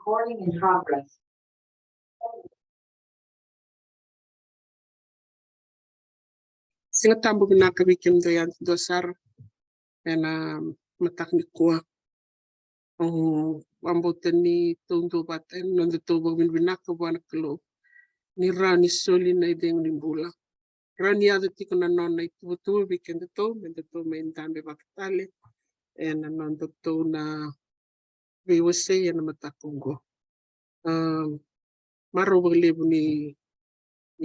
Recording in progress. Singa tambo binaka bikim do yan dosar ena matak ni kuwa ambotani tundo baten nondo tobo bin binaka buana kelo ni rani soli na ideng limbula rani ada tiko na nona itu bikin to mendo to main tambe bakatale ena nondo to na biwase ena matakungo maro baglebu ni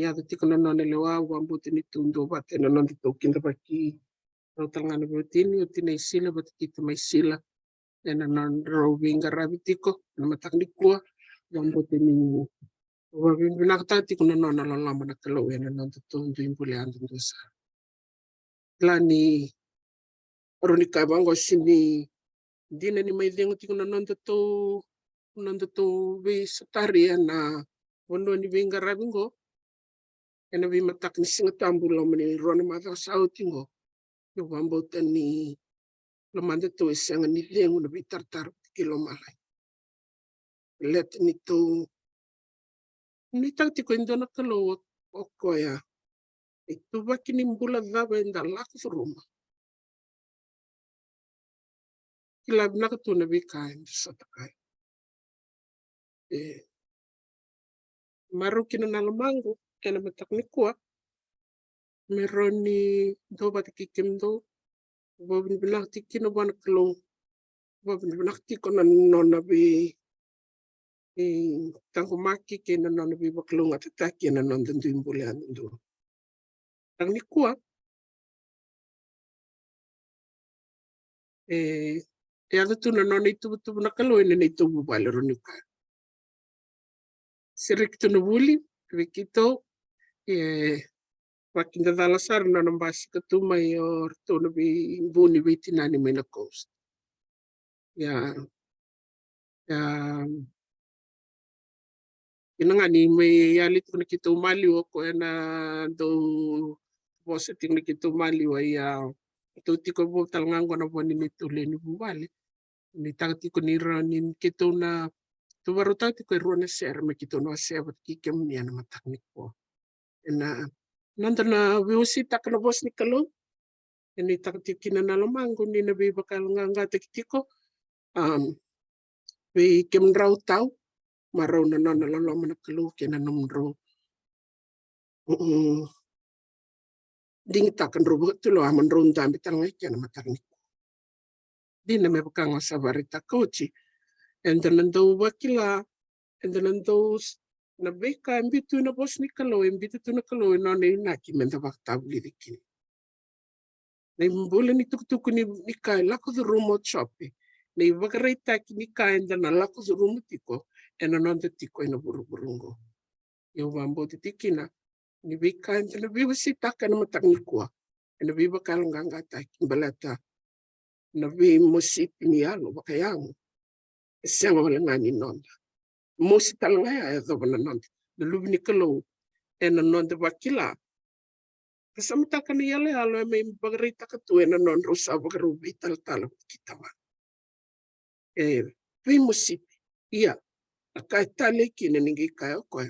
ada tiko na nona lewa ambotani tundo baten nondo to kinda baki tangana botini utina isila bat kita mai sila ena non roving rabitiko na mataknikua botini wabin binakatati kuna nona lama na kalau ena non tundo impule andu dosa lani ronika bango sini dina ni mai dengo tikuna non to be satari na wondo ni binga rabingo ena bi matak ni singatambulo mani rona mata sautingo yo bambotani lamanda to isang ni lengo na bitartar kilo malay let nito nitang tiko indona kalo okoya ito ba kinimbula daba inda lako sa ruma kilab nakatuna bikain sa takay maru kinanalamango kena mataknikua meron ni do batikikimdo babin binakti kinabuan kalo babin binakti ko na nona bi tangkumaki kena nona bi baklong at ataki na nona do imbulan do ang nikua ada tu na nona itu betul na kalo ina itu bubala ronika sirik tu na buli rikito wakin da dalasar na nambasi katu mayor to na bi buni bitinani may na coast ya ina nga ni may yalit ko nakita umaliw ako na do positing nakita umaliw ay ito ti ko po talangan ko na po ninituloy ni bubali ni takti ko ni ranin kito na tubaro takti ko iro na share makito no share kikim niya na mataknik po na nanda na wiusita ka na boss ni kalo ni takti kinanalamango ni nabi bakal nga takti ko we kim raw tau maraw na nalalaman na kalo kinanumro ding takan robo tulo aman ron tambi talangay kaya na mataknik di na may bakang sabarita kochi and then nando wakila and then nando na beka imbitu na boss ni kalo imbitu na kalo no na inaki menda baktabli dikin na imbula ni tuktuku ni kai lako the remote shop na ibagareita ki ni kai and then lako the remote tiko and anonda tiko ina buru-burungo yung bambo titikina ni beka and then bibisita ka na mataknikua and bibakal ngangata kimbalata na bimusit niyalo bakayang siyang wala nga ni nonda musital nga ya ito ba na nonda nalubi ni kalo and nonda bakila kasamita ka niyala halo may bagarita ka tuwe na non rosa bagarubi tal-tala kita ba bimusit iya kahit tali kinaningi kayo ko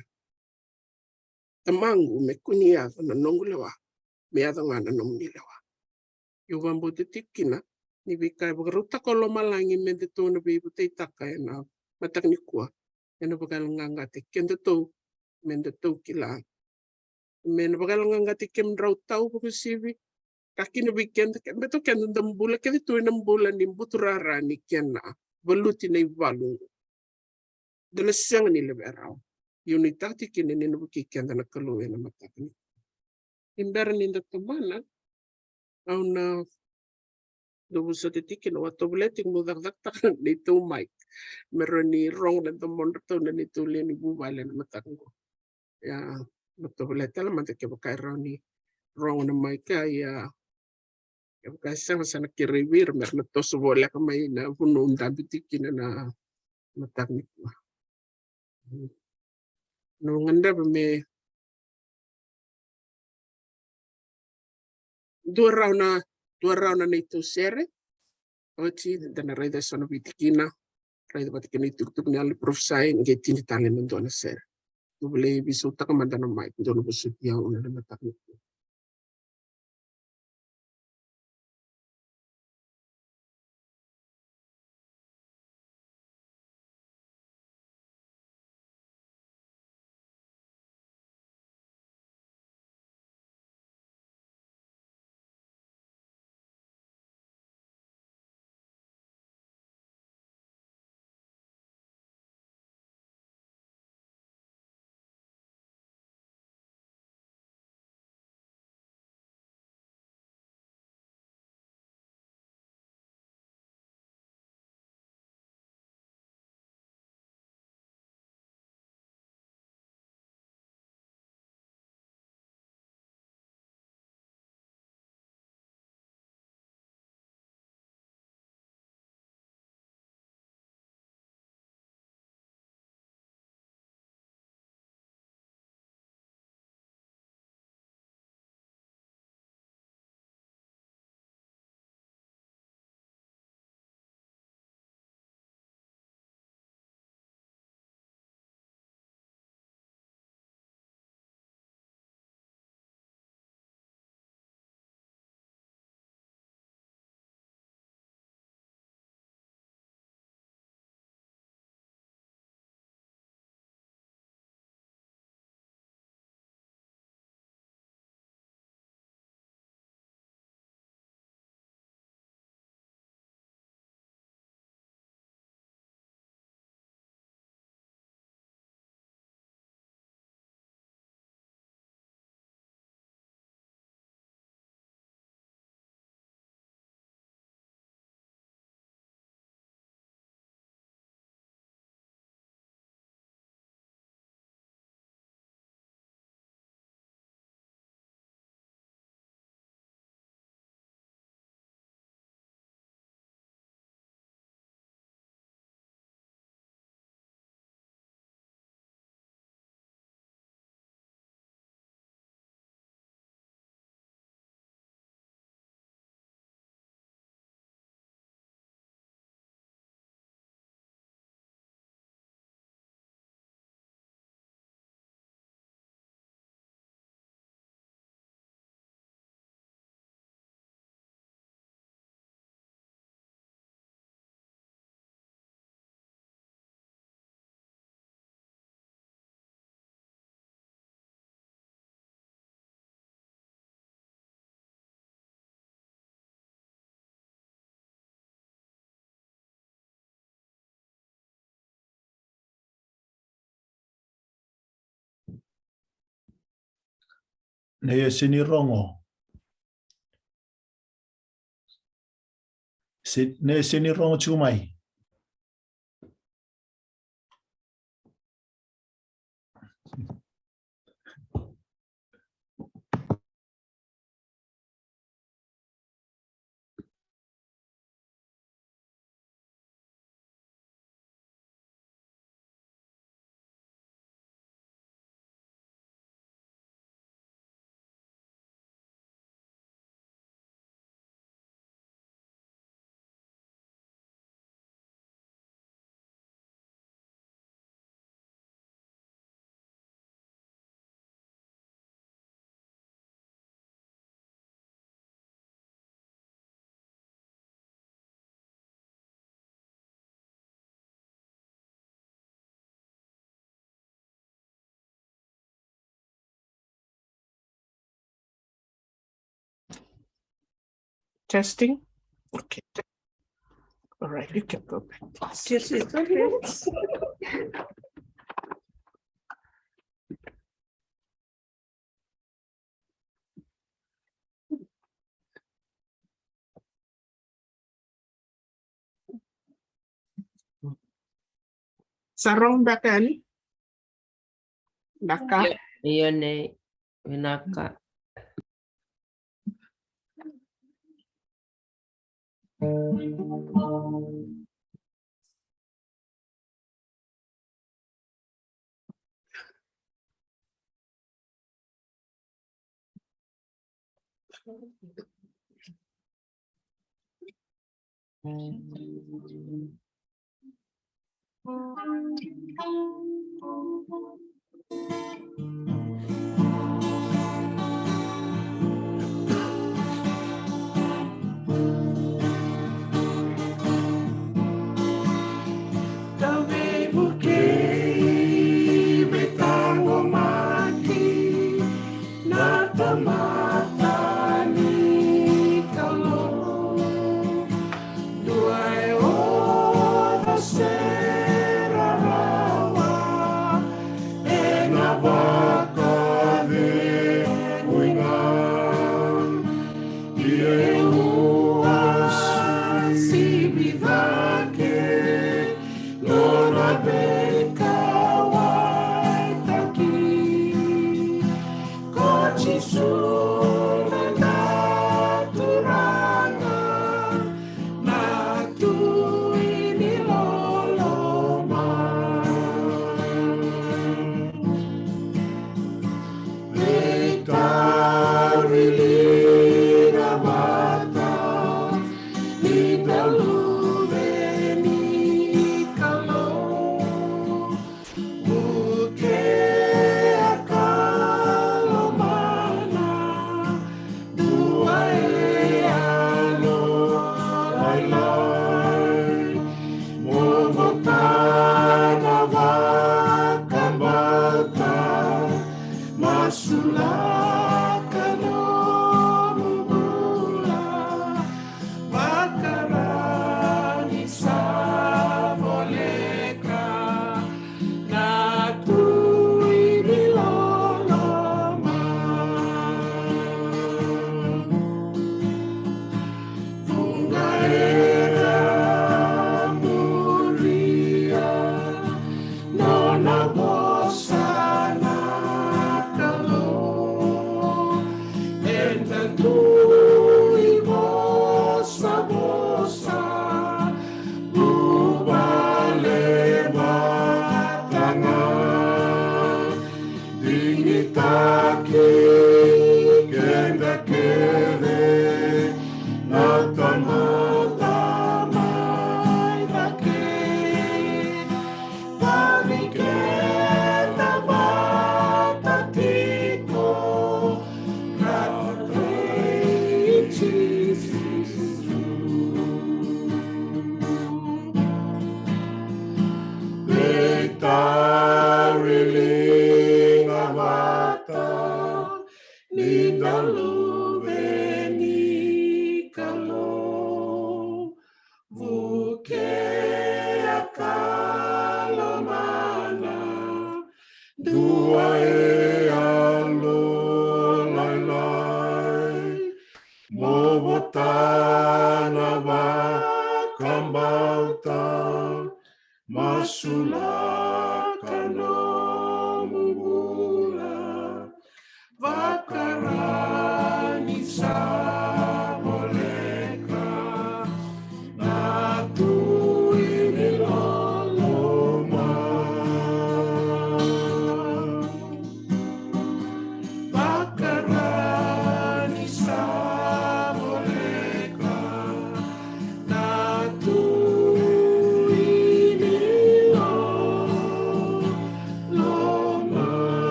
tamangu me kuniya na nongulawa me ada nga na nomnilawa yung bambu titikina ni bikay bagaruta ko lomalangi mendito na bibutay takay na mataknikua yan bagal nga kendo to mendito kila men bagal nga kim raw tau pagsibi kaki na weekend beto kendo dambula kendo to nambula ni buturara ni kena baluti na ibalong dala siyang nilaberaw yung itati kininin kikenda na kaluwi na mataknik imbera ninda tabana au na dobo sa titikin o tableting mo dakdak nito mic meron ni wrong na tamonto na nito ni bubala na matakko ya tablet alam man take bakay ni wrong na mic kaya kasi sa nakirevir meron to subola ka may na punong dabitikin na mataknik mo no nganda ba may dua raw na nito sere ochi dana reda sono bitikina Rai dapat kini tuk ni ali profesai nge tini tali mendona ser. Tu boleh bisa utak mandana mai mendona busuk yang una na matak ni. Ne sini rongo. Ne sini rongo cumai. Testing. Okay. All right, you can go back. Yes, it's okay. Sarong bakan. Naka. Iya nih, Winaka.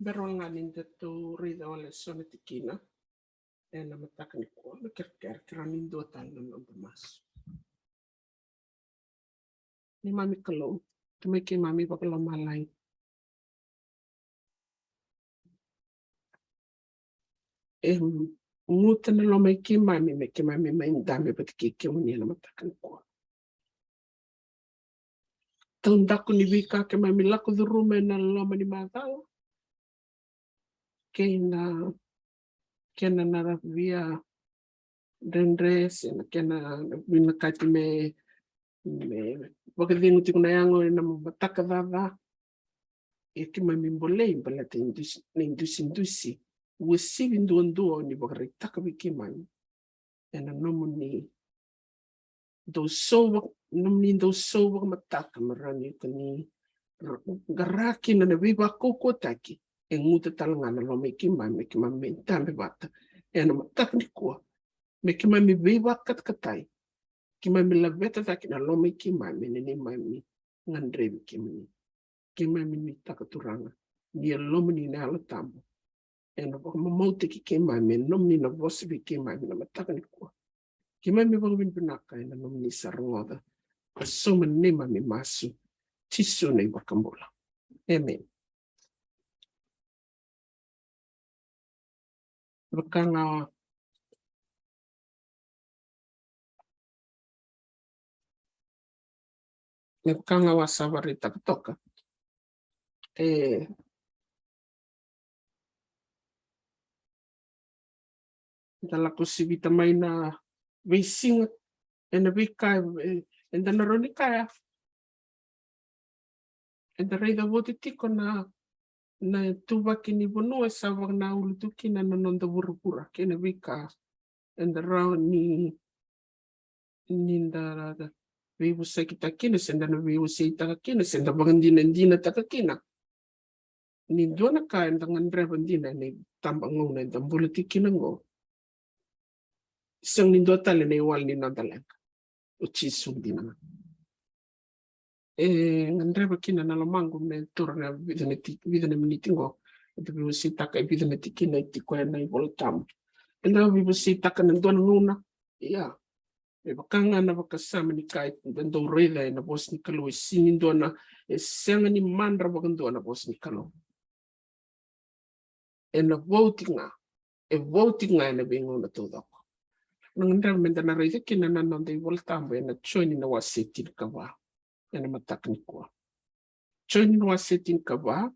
Beronganin tu rida ole sone tikina. Na matak ni ko na kiranin do tal no mas. Ni mami kalau tu ke mami pa kalau malai. Nguta na lo mai ke mami mai ndame pa ke uni na matak ni ko. Tandaku ni wika ke mami laku durume na lo mani matao. Kena nara via Rendre sena kena vina kati me wakadingu tikuna yango na mataka dada e ki mai mimbolei bala te indusi usivi nduo ni wakare taka wiki mai ena nomu ni do so mataka marani kani garaki na viva koko taki e nguta talangana lo me ki mai tambe bata ena mataka ni kua me ki mai mi viva katkatai ki mai mi laveta taki na lo me ki mai me ni mai mi ngandrevi ki mai mi takaturanga ni lo ni na ala tambo ena ko mamote ki mai me nomni na vosivi ki mai na mataka ni kua ki mai mi wangwin pinaka ena nomni sarongoda kasoma nema mi masu tisu na iwakambola. Amen. Wakanga wa savari takatoka. Dala kusivita mai na visinga ena vika enda naronikaya. Enda reida voti tiko na tubaki ni bonua sawa na ulutuki na nonda burupura kena vika enda rao ni ninda vivu sekita kina senda na vivu seita kina senda bangandina takakina ni dona ka enda ngandreva ndina ni tambangona enda bulutiki nango sang ni dota le ne wal ni nandalaka uchisu dina ngandreva kina na lamango me turna vidane minitingo enda vivu seita ka vidane tikina itiko na ivoltam enda vivu seita ka dona ngona ya bakanga na bakasama ni kai dando reda na bos ni kalo sinindo na senga ni mandra bakando na bos ni kalo na voting na bingo na todo nangandra menda na reda kina na nonde voltambo na join na wasetin kawa na matakni ko join na wasetin kawa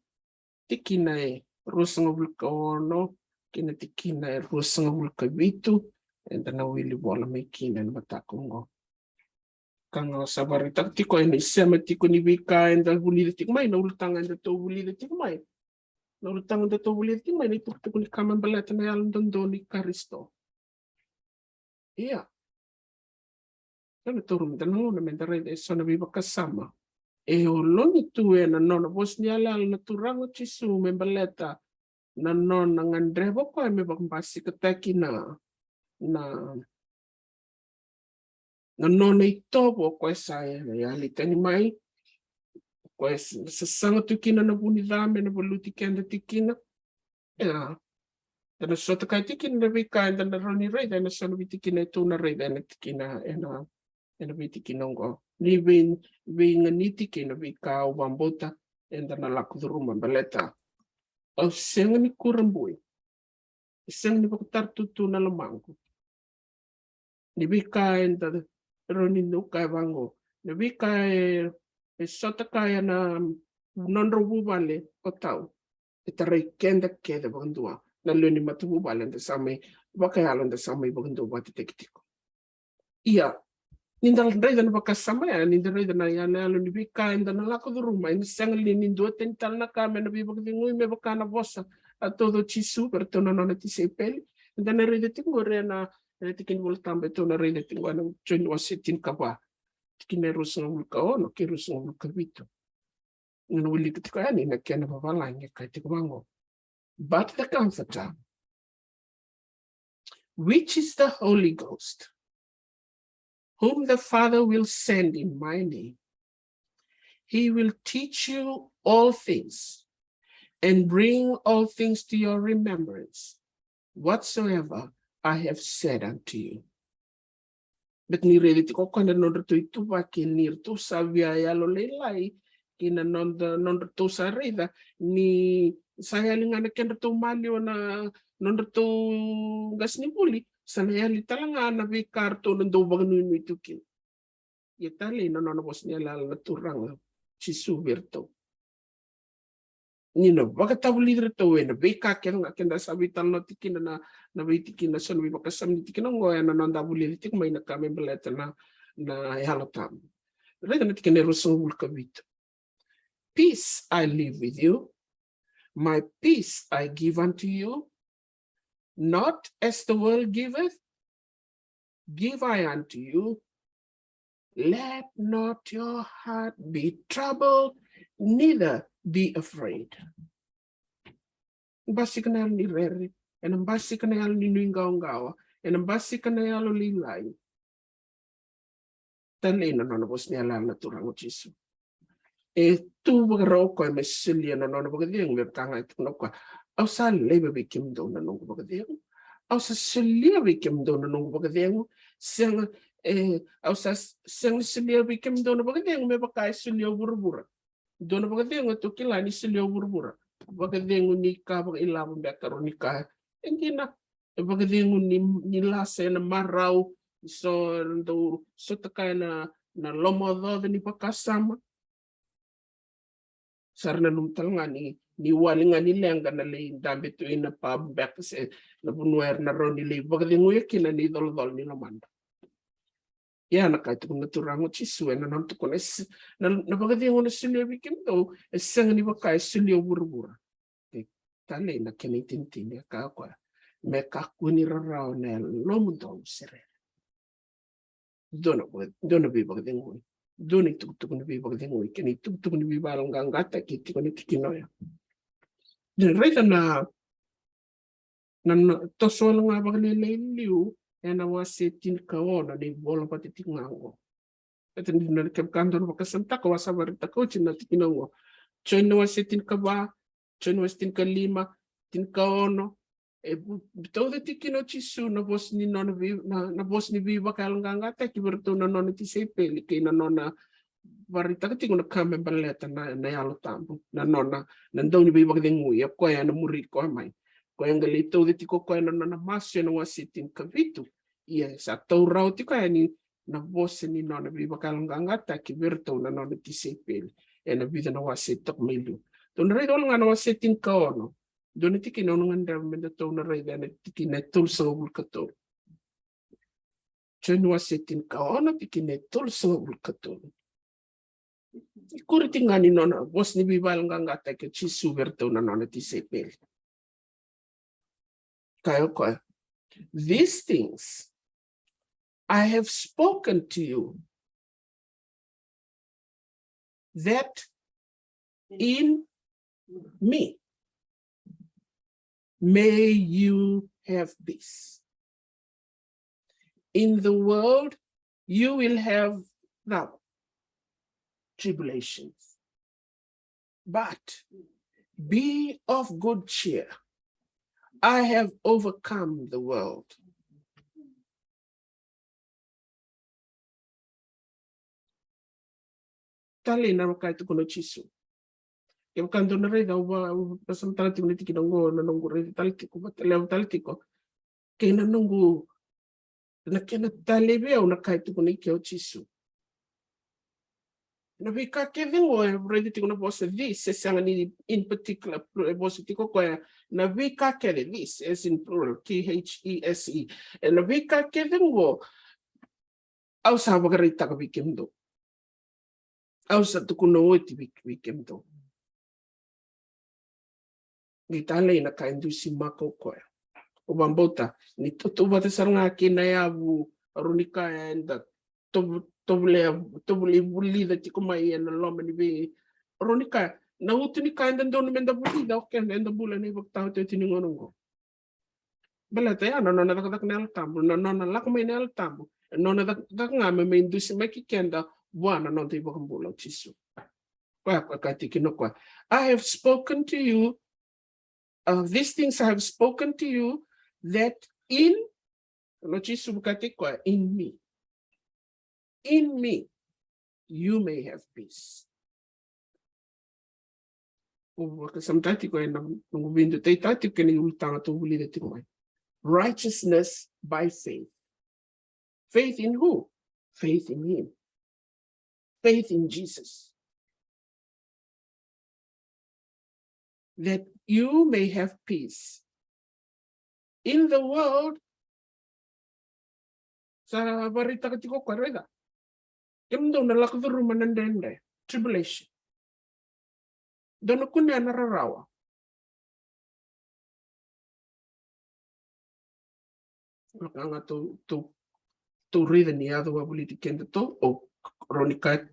tikina rosanga vulkaono kina tikina rosanga vulkavitu enda na wili bola mekina na matakungo kanga sabari taktiko ena isema tiko ni vika enda vulida tikmai na ultanga enda to vulida tikmai na ultanga enda to vulida tikmai ni tuktuk ni kama balata na yalan dondoni karisto iya kana torum danango na mendare sona viva kasama oloni tu ena nona bos ni ala na turango chisu membaleta na nona ngandrebo ko me bakmbasi kataki na nona itobo ko saya ya litani mai ko sasanga tukina na bunidame na voluti kenda tikina ya na sota kai tikina na vika enda na roni reda na sona vitikina itu na reda na tikina ena vitikina ngo ni vinga nitikina vika ubambota enda na lakuduruma baleta au senga ni kurambui senga ni bakutartutu na lamangu ni vika enda roni no kai vango ni vika sota kaya na nonro bubale otau itarai kenda keda bagandua na luni matu bubale nda samai bakayalo nda samai bagandua bati tekitiko iya nindal reda na bakasamaya nindal reda na yana ni vika enda na lako do rumah ini sangli nindu tental na kame na bibak dingui me bakana bosa a todo chisu bertona nona tisepeli nda na reda tingore na tikin voltambe to na reda tingwana join wasitin kaba tikin erus ngulka ono kirus ngulka vitu nuli ketika ani na kiana babalanya kai tikwango but the comforter which is the Holy Ghost whom the Father will send in my name. He will teach you all things and bring all things to your remembrance, whatsoever I have said unto you. But ni reliti ko kana nondro to itu ba kinir to savia ya lo lelai kina nondro to sarida ni saya lingana kenda to malio na nondro to gas ni buli sana ya litalanga na vikar to ndo bagnu itu kin. Yetali no bos ni ala turang chisu berto. Nina bakatabulidra to na beka kenda kenda sabitan no tikina na bitikina son bi bakasam tikina ngoya na nanda bulili tik may na kame beleta na halatam. Rega na tikina rusung kabit. Peace I leave with you. My peace I give unto you. Not as the world giveth, give I unto you. Let not your heart be troubled, neither be afraid. Basi kanayal ni Rere, and ang basi kanayal ni Nuingaongawa, and ang basi kanayal Lilay. Tanay na nonabos niya lang na turang o Jisu. Tu bagaraw ko ay may silya na nonabagadiang may kangay tuknok ka. Aw sa lebe bikim daw na nung bagadiang. Aw sa silya bikim daw na nung bagadiang. Siyang aw sa siyang silya bikim daw na bagadiang may bakay silya burbura. Doon na bagadiang ito kilani silya burbura. Bagadiang unika bag ilamang bekaro nika. Hindi na bagadiang nilasa na maraw so takay na lomodo ni pakasama. Sarna numtal nga ni wali nga nilengga na lay dami to na pabek kasi na bunwer na ron nilay bagay nguya kina ni dol ni lamanda. Ya na kahit kung naturang o Jisu na nanto ko na bagay yung na silyo bikin to esang ni bakay silyo burbura. Tali na kinitintin ya kakwa me kakuni raraw na lomudong sire. Doon na bibagay nguya. Doon itugtog na bibag din mo, ikinitugtog na bibalang gangata, kiti ko nitikinoya. Rita na tosol nga bag nililiw, na wasitin kao na di bola patitik nga ko. At hindi na nakapkando na makasanta ko, wasa marita ko, chinatikinan ko. Choy na wasitin ka ba? Choy na wasitin ka lima, tin kao no. Bitaw da tikino Jisu na bos ni biba kalang gangata kiberto na nona ti sepeli kay na nona barita ka tingo na kame baleta na yalo tambo na nona nandaw ni biba kading nguya ko ya na muri ko may ko yang galito da tiko ko na nona masyo na wasitin kavitu iya sa tauraw ti ko ni na bos ni nona biba kalang gangata kiberto na nona ti sepeli na bida na wasitok milu don ray dol nga na wasitin ka no. Doon iti kinunungan namin na ito na rin na tikinetul sa ulkato. Diyan wasitin ka o na tikinetul sa ulkato. Ikuritin nga ni nona, bos ni bibalang nga nga tayo Jisu berto na nona ti sepel. Kayo ko, these things I have spoken to you that in me may you have peace. In the world, you will have now tribulations. But be of good cheer. I have overcome the world. Tali na kahit kuno Jisu. Kaya kando na rin daw ba pasang talati ko niti kinanggo nanunggo rin talati ko batalaw talati ko kaya nanunggo na kinatali biyaw na kahit ko niti o Jisu. Nabika kevin mo ready to na boss this sesang ni in particular boss tiko ko nabika kevin this as in plural THESE and nabika kevin mo aw sa bagarita ka bikim do aw sa tukuno ti bikim do. Gitalay na kaindu si mako ko. Ubambota ni tutuba ta sarang kinayabu arunika and tobule buli da tikumay na loma ni be arunika na utu ni kainda don menda buli da ken enda bulan ni bakta to tiningonong ko. Balata ya no na dak nel tambu no na lakmay nel tambu no na dak nga me indu si makikenda buana no ti bakambula Jisu. Kwa katikino kwa I have spoken to you these things I have spoken to you that in me you may have peace. Righteousness by faith. Faith in who? Faith in him. Faith in Jesus. that you may have peace. In the world, sa barita katiko kwarega, kemdo na lakaduru manandende, tribulation. Dono kunya nararawa. Nga to read ni ado wa buliti kenda to o ronika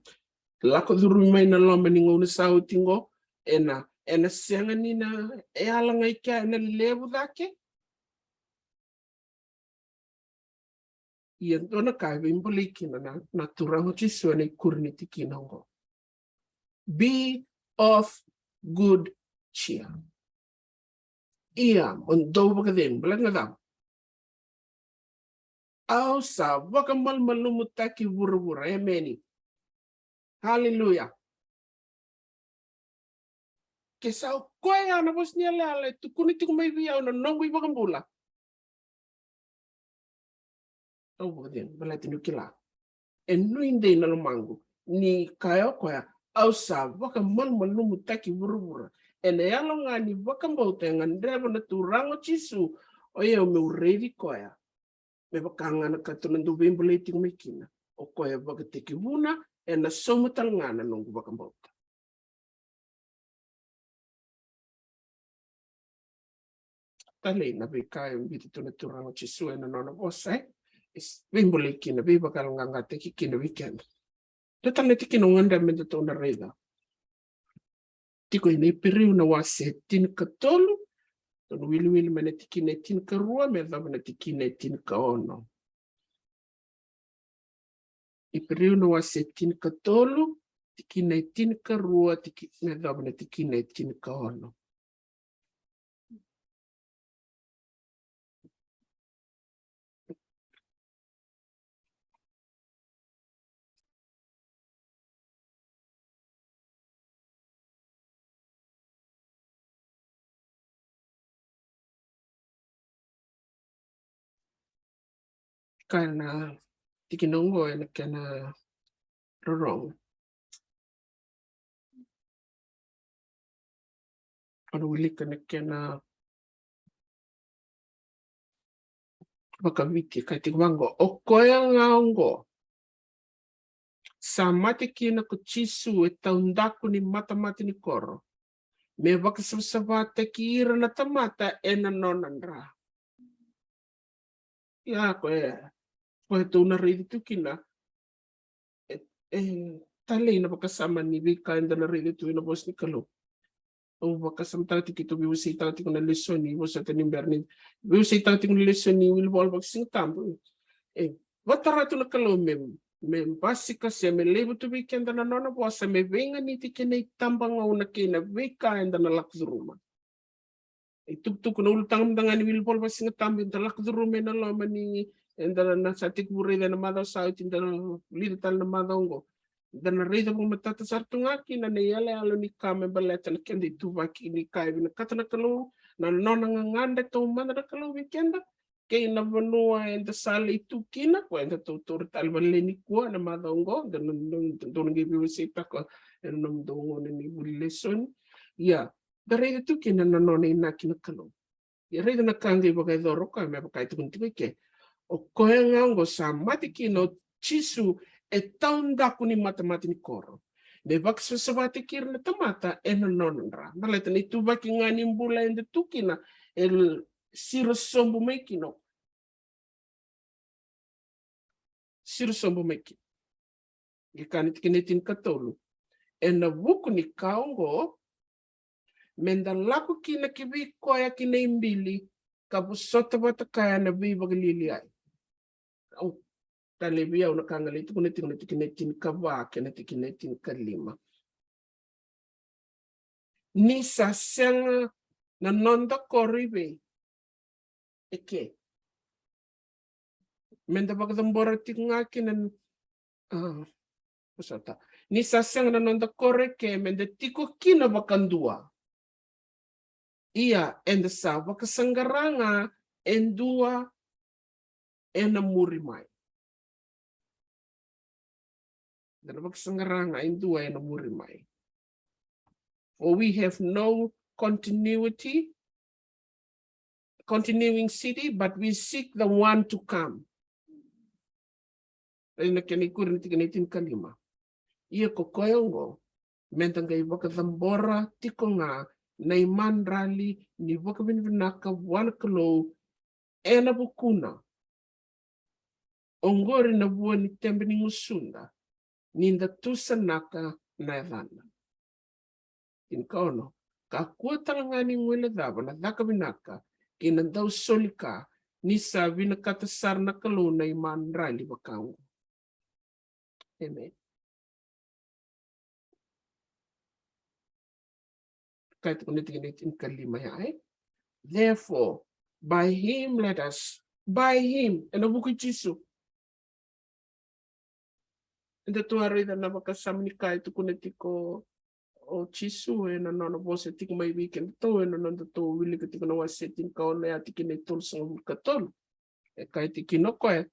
lakaduru mai na loma ni ngona sao tingo ena sianga ni na e alanga ika na levu dake. Ian dona kai vimbuliki na turango chisu na kurni tikinongo. Be of good cheer. Ia on do bagden blanga au sa wakamal malumutaki wura emeni. Hallelujah. Kesau koya na bos niya lale tukuniti kumay biyaw na nongwi bakambula. Au bagden balati nukila. Enu hindi na lumango ni kayo koya au sa wakamal malumutaki wura. Ene yalo nga ni wakambote nga ndreba na turango chisu oye umeuredi koya. Mebakanga na katunan do bimbuleti kumikina. O koya bagateki wuna ena somutalngana nungu bakambota. Tali na bikayo mbiti tunaturang chisu ena nona bosay. Is bimbuleki na bibakal nga teki kina weekend. Datan na tiki nunganda mendo to na reda. Tiko ina ipiriu na wase tin katolu. Tono wili mana tiki na tin ka rua me dha mana tiki na tin ka ono. Ipiriu na wase tin ka tolu, tiki na tin ka rua, tiki me dha mana tiki na tin ka ono. Kana tiki nongo ena kana rorong. Ano wili kana bakawiti kay tigwango. O koya ngaongo. Sa matiki na kuchisu e taundaku ni mata ni koro. Me bakasabsabate ki ira na tamata ena nonandra. Ya koe. Koe tu na ridi tu kina. Tali na bakasama ni Vika and na ridi tu na bos ni kalo. O bakasama tati kito biwisi tati ko na lesson ni bos at nimberni. Biwisi tati ko na lesson ni wilbol baksing tambo. Watara tu na kalo mem basi kasi me lebo tu weekend na nona bosa me venga ni tikina itambang na kina Vika and na lakzuruma. Tuk na ultang dangan wilbol baksing tambo na lakzuruma na loma ni endana na satik bure na madaw sa utin na lital na madongo dana rida pong matata sartungaki na nayale alo ni kame baleta na kendi tubaki ni kaibi na katana kalo na nona nganganda to mandara kalo weekenda kay na banua enda sali tu kina ko enda to tal baleni ko na madongo dana don gibi wisita ko enum dongo ni buleson ya dare tu kina na nona inakina kalo ya rida na kangi bagay doro ka me bakay tukunti ke o koe ngaongo sa matiki no chisu e taundaku ni mata ni koro. De bakso sa batikir na tamata e no nonra. Maleta ni tubaki nga ni mbula ende tukina el siro sombo mekino. Siro sombo meki. Gikanit kinitin katolu. E na buku ni kaongo mendalaku kina kibi koya kina imbili kabusota bata kaya na bibagalili ay. Ang talibia una kangalito kung natikinetin kaba kinatikinetin kalima. Ni sasang nanonda koribe eke. Menda bagdambora tingakin pasata. Ni sasang nanonda koreke menda tiko kina bakandua. Iya enda sa bakasanggaranga endua enamurimay. Dan bakasanggaranga endua enamurimay. For we have no continuing city, but we seek the one to come. Ina kini kurin tikinitin kalima. Ia ko koyongo, mentangai waka thambora tiko nga na iman rali ni waka vinvinaka wanakalo ena bukuna. Ongori na buwa ni tembe ni ngusunda, ninda tusanaka na edhana. Inkaono, kakua talangani ngwele dhaba na dhaka vinaka, kinandau solika, nisa vinakata sarna kalo na iman rali bakangu. Amen. Therefore, by him let us, by him, and abuku Jisu. And the tuare da nabakasam ni kai tu kunetiko o Jisu and another was a tick my weekend to and another to willing to go was setting kaon na tikine tol sang katol. E kai tikino koe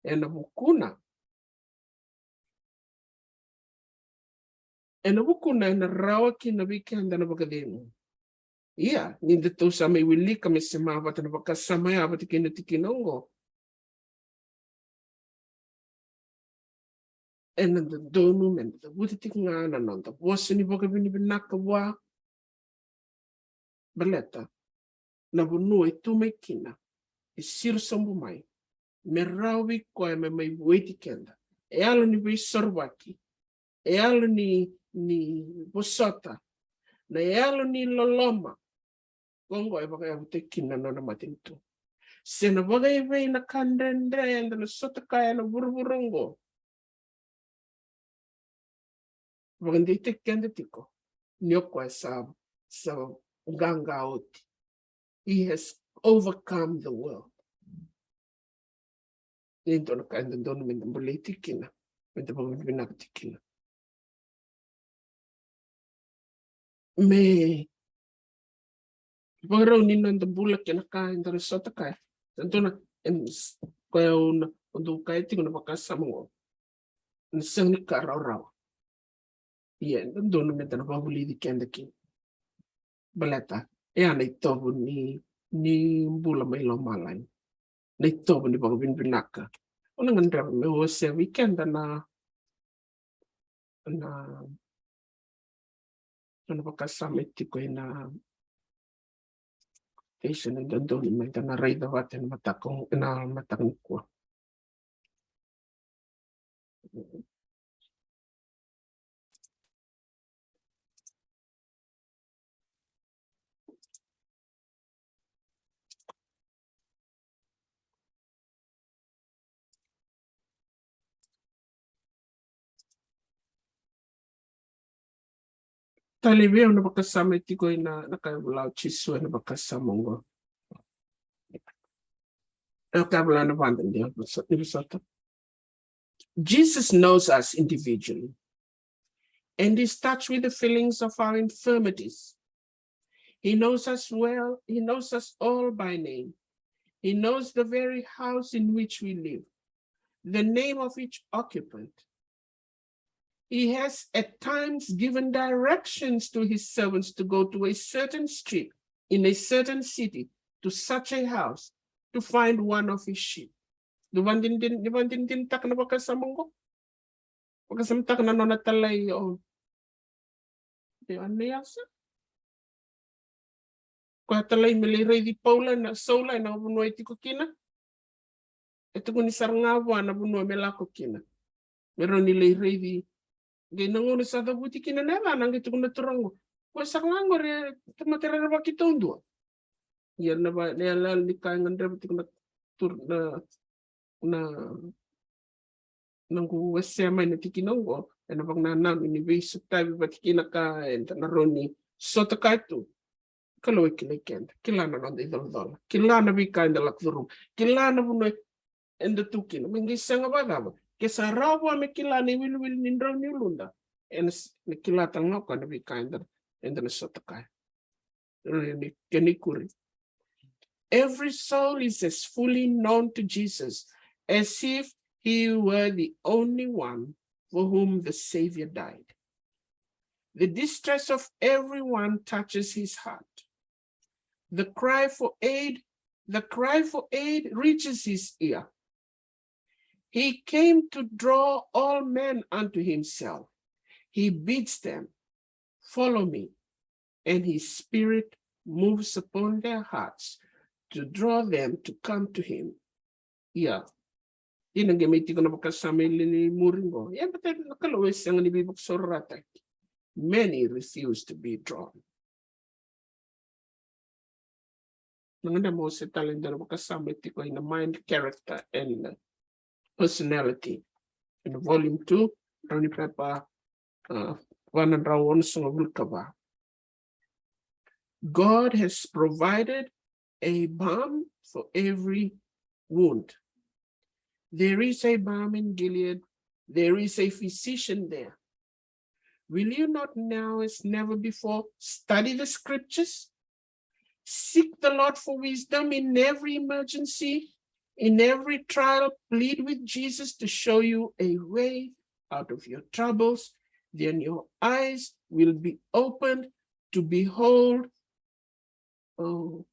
and abukuna. And abukuna and rawa kin a weekend and abakademo. Yeah, ninda to samay willi kami semabat na bakasamay abat tikino. And the donum and the wooditik nga and the was any book of binakawa baleta. Nabunui to make kina. Is sir sambumai. Merawi koe me may wait kenda. Ealoni be sorwaki. Ealoni ni bosota. Na ealoni loloma. Gongo eba kaya utekina na matinto. Sena bagay bay na kandendre and the sota kaya na burburongo. Bagandi tekende tiko. Nyokwa sa ganga oti. He has overcome the world. Into na kaya doon min mbulay tikina. Ito bagay binakatikina. Me Baro ni nanda bulak yan ka in the resort kaya. Santo na kaya una undo kaya tingo na makasama mo. Nasang ni karaw-raw. Yan, doon na na babuli di kenda kin. Baleta. Yan na itobo ni bula may lomalay. Na itobo ni bagabin binaka. Unang andra may huwasya weekend na makasama itiko na Asian and the donor may na ride the water and matakong na matakong ko. Talibia na makasama itiko na nakabulaw chisu na makasama ngo. Jesus knows us individually and is touched with the feelings of our infirmities. He knows us well. He knows us all by name. He knows the very house in which we live, the name of each occupant. He has at times given directions to his servants to go to a certain street in a certain city, to such a house, to find one of his sheep. Di ba din tak na pagkasamang ko? Pagkasamtak na natalay o. Di ba na yasa? Kaya talay miliray di paula na saulay na bunuay ti ko kina. Ito ko ni sarngawa na bunuay melako kina. Meron nilay di ginanguno sa dabuti kina nela nang ito ko naturango. Kaya sarngango rin tumatira na ba kitong doon? Yan na ba, niyalal ni kaya nga dabuti ko na nang kuwasya may natikinongo, na pag nanam, inibiso tabi ba't kinakain, tanaroni, sota kaito, kalaway kinakenda, kilana na the idol, kilana bi kain the lakdurum, kilana bunoy, and the tukin, may gisang abadaba, kesa rawa may kilana, will nindraw ni lunda, and kilatang nga ka na bi kain, and the sota kain. Kanikuri. Every soul is as fully known to Jesus as if he were the only one for whom the Savior died. The distress of everyone touches his heart. The cry for aid reaches his ear. He came to draw all men unto himself. He bids them, follow me, and his spirit moves upon their hearts to draw them to come to him. Yeah. Many refuse to be drawn. In the mind, character, and personality. In volume 2, Rani Papa God has provided a balm for every wound. There is a balm in Gilead. There is a physician there. Will you not now, as never before, study the scriptures? Seek the Lord for wisdom in every emergency, in every trial. Plead with Jesus to show you a way out of your troubles. Then your eyes will be opened to behold. To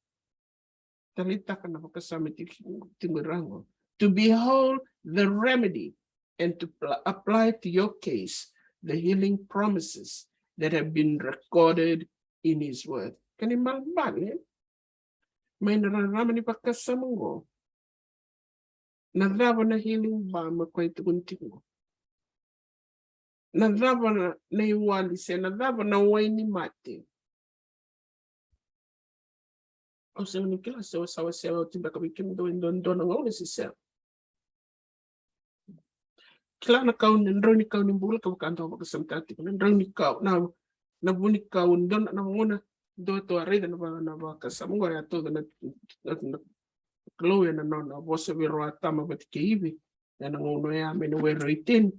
behold the remedy and to apply to your case the healing promises that have been recorded in his word. Can you imagine? May nararamani pagkasama mo. Nadraba na healing ba makway tugunting mo? Nadraba na naiwali siya. Nadraba na way ni mati. O sa mga kila sawa timba kami kim doon ang una si siya. Kila na kaun nandro ni kaun ng bula kawakanto magkasamtati ko. Nandro ni kaun na nabunik kaun doon na muna do to areda na ba kasama ko ya to na kloya na no bosa biro atama bat kibi na nanguno ya menuwero itin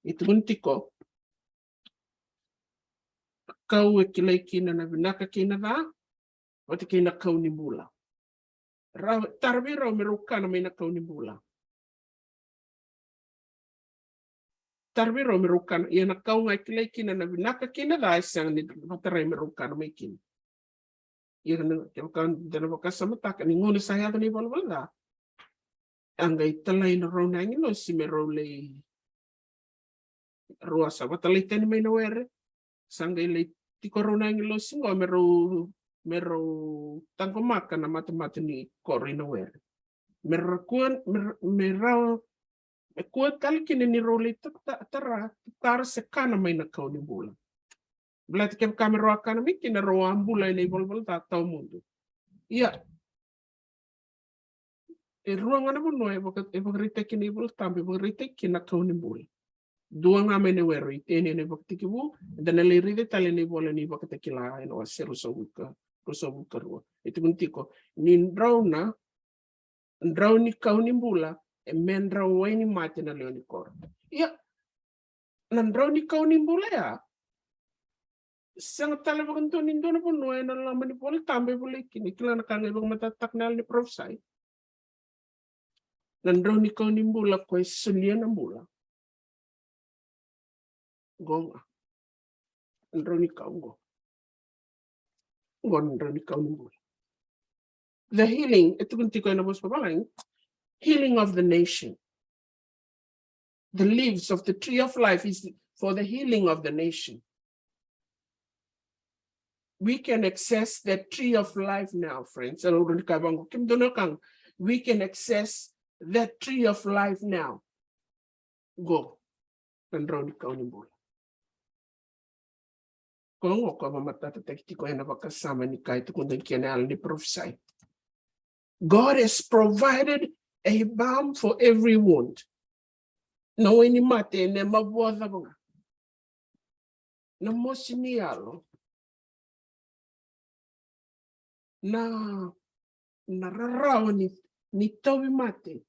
itunti ko kau kilay kina na binaka kina da o kina kau ni bula tarbiro meruka na may nakau ni bula tarbiro meruka ya nakau nga kilay kina na binaka kina da isang ni mataray meruka na may kin yan kan dalawa kasama tak ni nguna saya ni balwala angay talay na raw na ngino si merole ruasa batalay ten may nawere sanggay lay ti corona ngilo singo mero tangkomaka na matemati ni kori nawere merkuan meraw kuat kalkin ni role tara se kana may nakaw ni bulan. Belati kem kamera akan mikin na roam bulay na ibol tataw mundo. Iya. Ruang ana buno ebagrite kin ibol tambe ebagrite kin nakaw ni bul. Dua nga may newero itene ne bakti kibu dan liride tale ni bola ni bakte kila no seru sobuka ruwa. Itu guntiko nin drauna ndraw ni kaw ni bula e men draw way ni mate na leoni kor. Iya. Nandraw ni kaw ni bula ya. Sang talagang to nindo na puno ay nalaman ni Paul tambe boleh kini kila nakangay bang matataknal ni Prof. Sai. Nandraw ni kaw ni bula ko sulian ang bula. Gonga. Nandraw ni kaw go. Nandraw ni kaw ni bula. The healing, ito kung tiko na bos papalang, healing of the nation. The leaves of the tree of life is for the healing of the nation. We can access that tree of life now, friends. We can access that tree of life now. Go. Nandraw ni kaw ni bula. Kung ako mamatatatag ko yan na makasama ni kahit kung nagkianal ni Prof. Sai. God has provided a balm for every wound. No any mate na mabuwasa mga. Na mo siniyalo. Na nararawan ni Toby mate.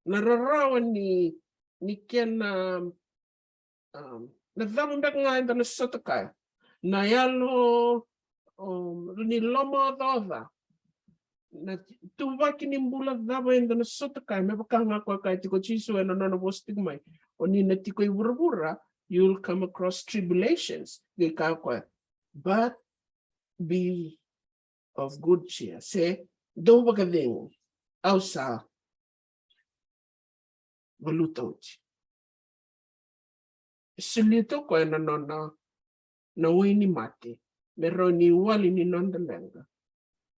Nararawan ni Ken nadamdag nga ito na sotakay. Na yalo ni Lomo Doza. Na tuwa kinimbula daba endo na sotakay me bakanga kwa kay tiko chisu eno no bostigmay o ni natiko ibura you'll come across tribulations. But be of good cheer. Say, do bagading, ausa, valutauti. Silito ko na na wini mati. Pero ni wali ni nondalenga.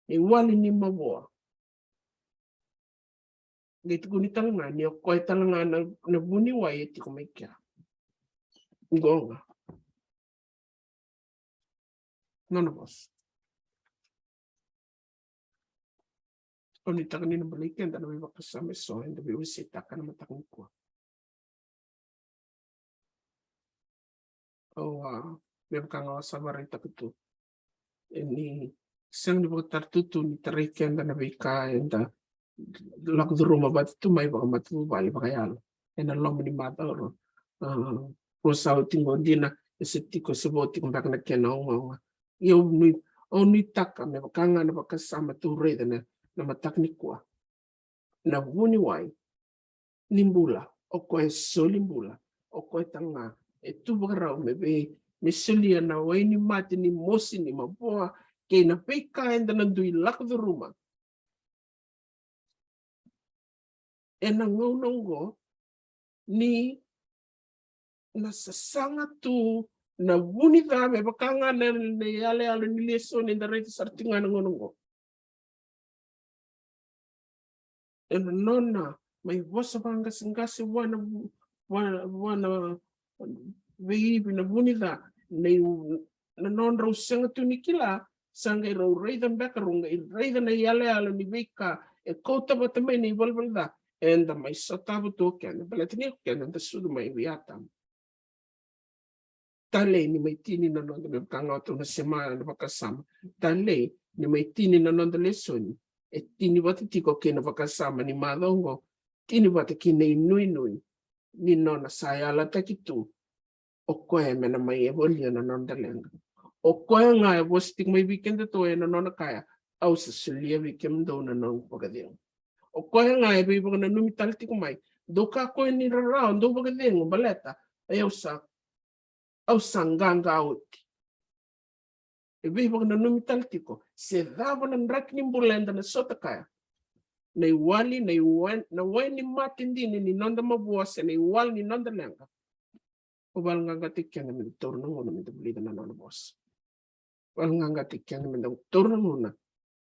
Ni wali ni maboa. Gitu kuni talanga ni koy talanga na buni waye ti ko mekya. Ngonga. None of us. Oni takani na balikan na may makasama so and we will sit ka na matakong ko. May kang sa barita ko. Ini sang dibo tartutu ni tarikan na nabika and lag the room about to may baka matubay bakayal. And along ni mataro. Rosa tingo dina esitiko saboti kung baka nagkenong yung only taka may bakanga na bakasama to read na mataknik ko na buniway nimbula o ko solimbula o ko tanga etu bagaraw me sulia na way ni mati ni mosi ni maboa kay na peka and nanduy lak the ruma nangonongo ni nasasanga tu na buni me bakanga na yale ni leso ni darete sartinga nangonongo nona may vosa banga singasi wana vehibi na bunida na non raw sanga tunikila sanga raw raidan bakarunga raidan na yale ni vika kota batame ni balbalda and may satabu to kan balatini kan and sudu may viatam tale ni may tini na non na kangato na semana na bakasama tale ni may tini na non lesson tini bata tiko kina bakasama ni madongo tini bata kina inui ni nona saya lata kitu o koe mena mai evolia na non dalenga o koe nga e bostik mai weekend to e na nona kaya au sa sulia weekend do na non pagadeng o koe nga e bibo na numital tiko mai do ka koe ni rarao do pagadeng baleta au sa nganga uti bibo na numital tiko se dava na rakni bulenda na sota kaya na iwali na wani matindi ni nonda mabuasa na iwali ni nonda lenga ubal nga tikyan na mi turno na mi bulida na nona boss ubal nga tikyan na mi turno na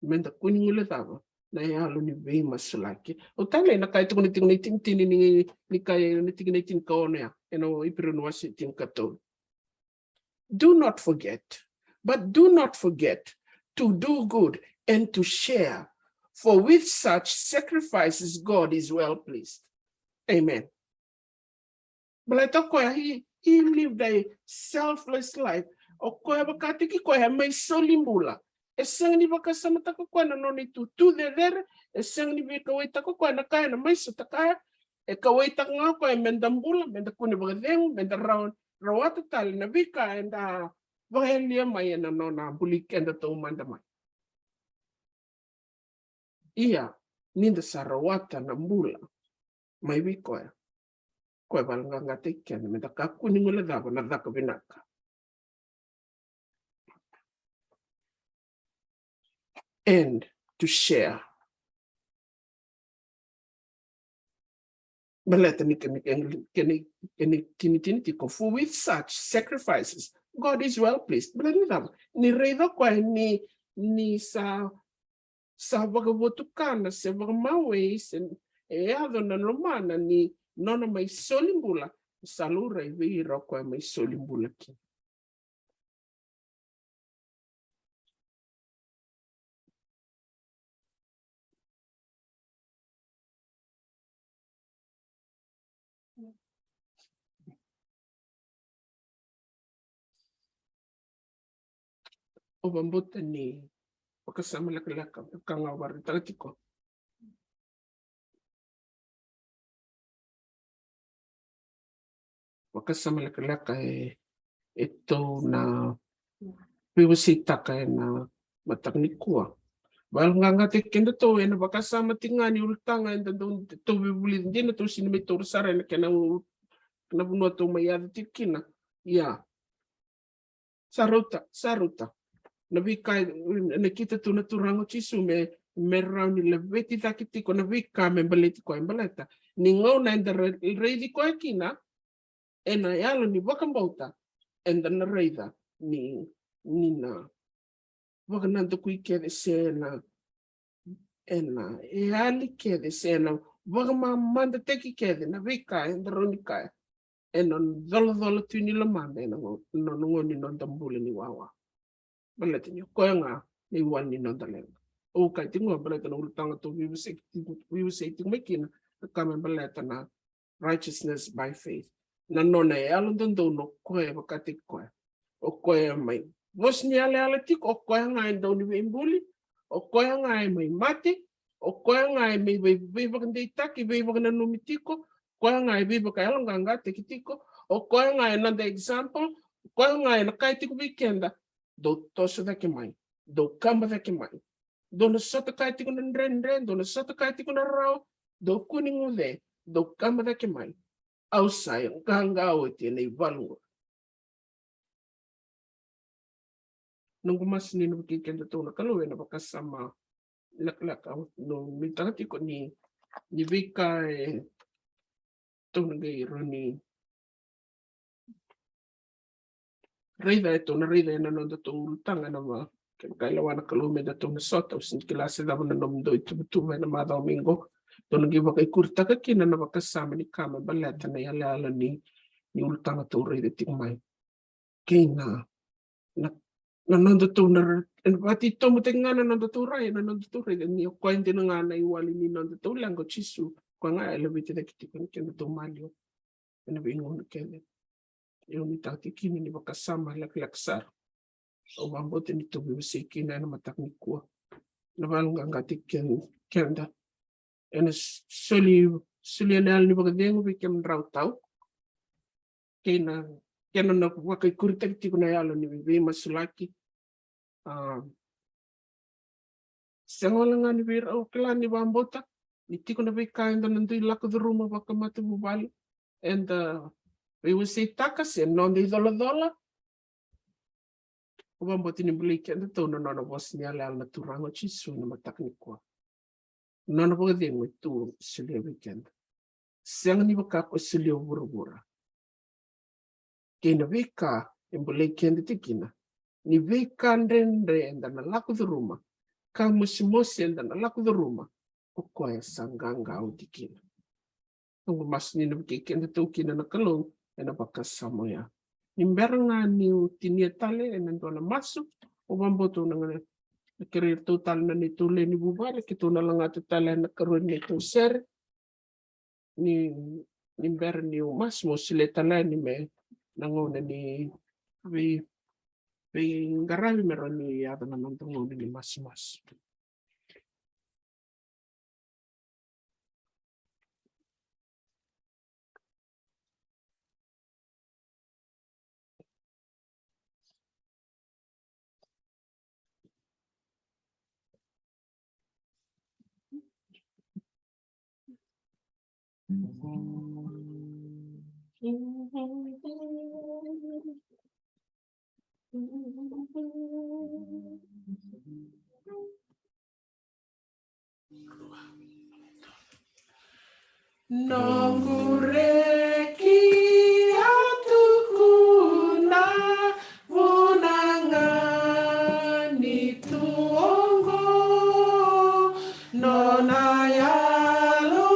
mi kuning ulataba na yalo ni be masulaki o tale na kay tukuni tin ni kay ni tin ko na eno ipirun wasitin kato do not forget to do good and to share, for with such sacrifices God is well pleased. Amen. But he lived a selfless life. O koe bakati ki koe may solimbula. Esang ni bakasama tako koe na noni tu de der. Esang ni kawai tako koe na kaya na may sutakaya. Kawai tako nga koe mendambula, mendakuni bagadeng, rawata tali na vika and Vahelia may na nona bulik and the mandamay. Iya, ninda sarawata na mbula. May wikoy. Koy balanga tikyan, may kuning wala dabo na daka binaka. And to share. Baleta ni kini ko for with such sacrifices God is well pleased. Baleta ni reda ko ni sa vagabotukan sa vagamawe ado na romana ni nona may solimbula salura ivira ko may solimbula ki. O bambuta ni pakasama lakalaka kangawar talatiko. Pakasama lakalaka ito na piwasita kaya na mataknikua. Bal nga tikin to na pakasama tingani ultanga and to bibuli din to sinimitor sara na kana buno to mayad tikina Ya. Saruta. Navikai na kita tu na turango chisu me merau ni leveti takiti ko navika me baleti ko embaleta. Ningo na enda reidi ko akina ena yalo ni wakambauta enda na reida ni na wakananta kui kede sena ena ali kede sena wakamamanda teki kede navika enda ronika ena dolo tuni lamanda ena no ni non tambule ni wawa. Baleta ni ko nga ni wan ni non talenga. O kai tingo baleta no ultanga to we say tingmekina kama baleta na righteousness by faith. Na nona e alon do no koe wakati koe. O koe mai. Vos ni ale tik o koe ngai do ni imbuli. O koe ngai mai mate. O koe ngai mai viva kandei taki viva kana numitiko. Koe ngai viva ka alon ganga tekitiko. O koe ngai nanda example. Koe ngai na kai tiku weekenda. Do toso dake mai. Do kamba dake mai. Do na sota kai tiku na nren. Do na sota kai tiku na rao. Do kuning ude. Do kamba dake mai. Au sayang ganga o te nei valu. Nung mas ni no kikenda to na kaluwe na bakasama laklak au no mitati ko ni vika to ngai roni reida to na reida na no to tanga na ma kailawan kalume da to na sota sin klase da na nom do tu na ma domingo. Doon nag-iba kurta ka kina na makasama ni kama baleta na yalala ni ultanga to reida tingmay. Kina na nandoto na pati to mo tinga na nandoto ray na nandoto ray ni kwente na nga na iwali ni nandoto lang ko chisu ko nga elevate na kitikon kina to malyo na bingon kene yung itati kini ni makasama laklaksar o mambote ni to bibisi kina na mataknik ko na balong angatik kenda en suli anal ni bagdeng bikem rautau kena na wakai kurtek ti kuna yalo ni bibi masulaki sengolangan ni bir o klan ni bambota ni ti kuna bika enda nandu laku the rumah bakamatu bubali and we will say takas and non de dola o bamboti ni blik and to no bos ni ala na turango chisu na mataknik ko nono bagdeng tu suli weekend seng ni bakako suli buru-buru kena vika yang boleh kena tikina ni vika ndendre enda na laku the rumah kamu simosi enda na laku the rumah oko ya sangganga au tikina tunggu mas ni kena tu kina na kalong ena bakas samoya nimberanga ni tinia tale ena na masuk o bamboto na career total na ni tule ni bubale kito na lang ato tale na karon ni to ser ni nimber ni mas mo sile tale ni me nangona ni we ngarawi meron ni yata naman tungo ni mas. Nongureki atukuna munangani tuongo nonayalo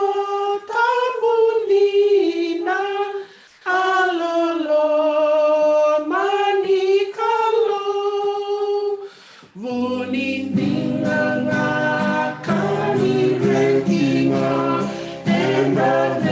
tambulina alolo manikalo Vunindinga kani rekinga enda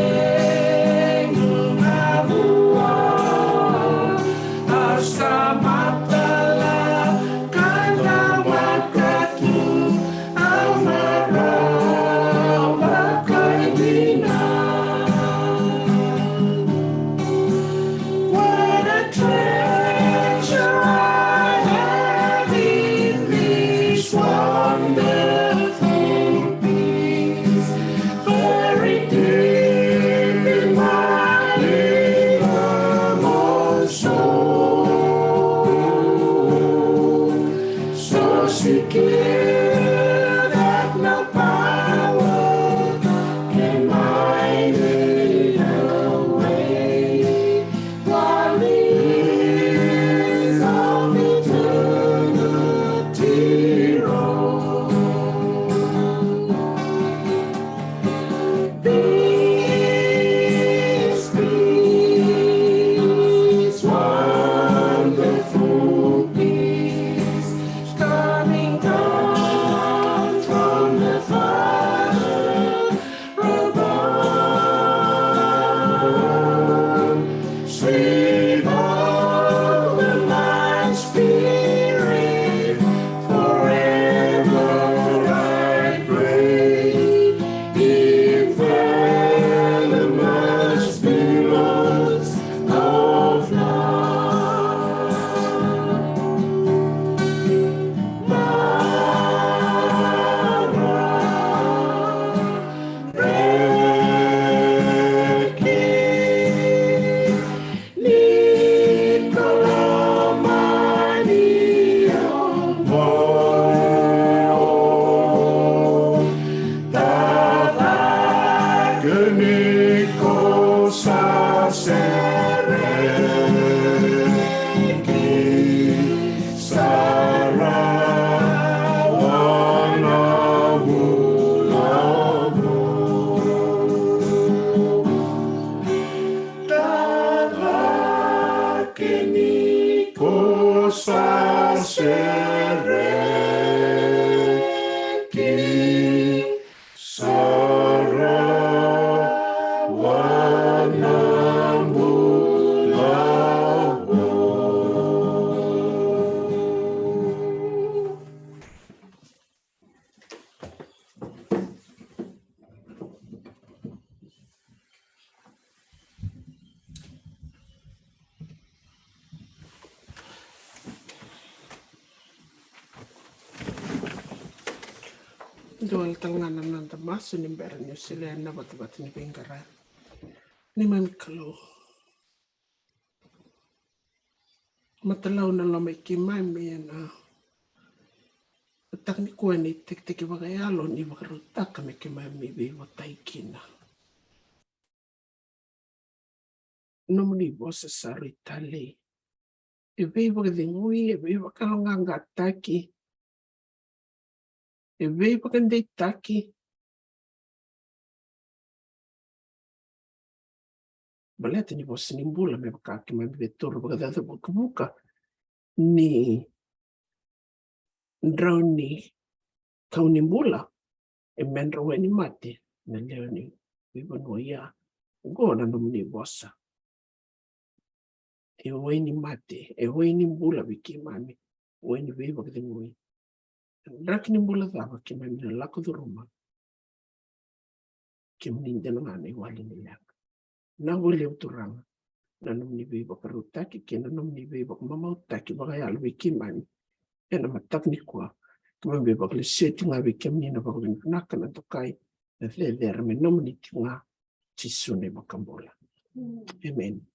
Dual talngana nanta masu ni mbera New Zealand na bat ni bingara. Ni man kalau matalau na lamay kimay may na tak ni kuan ni tek bagayalo ni bakarutak kami kimay may biwa taikina. Nomni bosa saritali. Ebe bagadingui, ebe bakalonganga taki. Ebe bagandai taki. Baleta ni bosa nimbula may bakaki may betur bagadada buka ni drone kau nimbula. E menro ni mati na leo ni bibanuya. Gona nomni bosa. E ni mati, e ni mbula bikimami. Ni beba kadingui. Rak ni mbula dava kimami na lako do ruma. Kim ninja ngane wali niyak. Na wali uturanga. Na nomni beba karutaki kena nomni beba mamautaki bagayal bikimami. Ena matakni kwa. Kama beba kali seti nga bikimni na bagawin nakan na tokai. Na lelera me nomni tinga chisune makambola. Amen.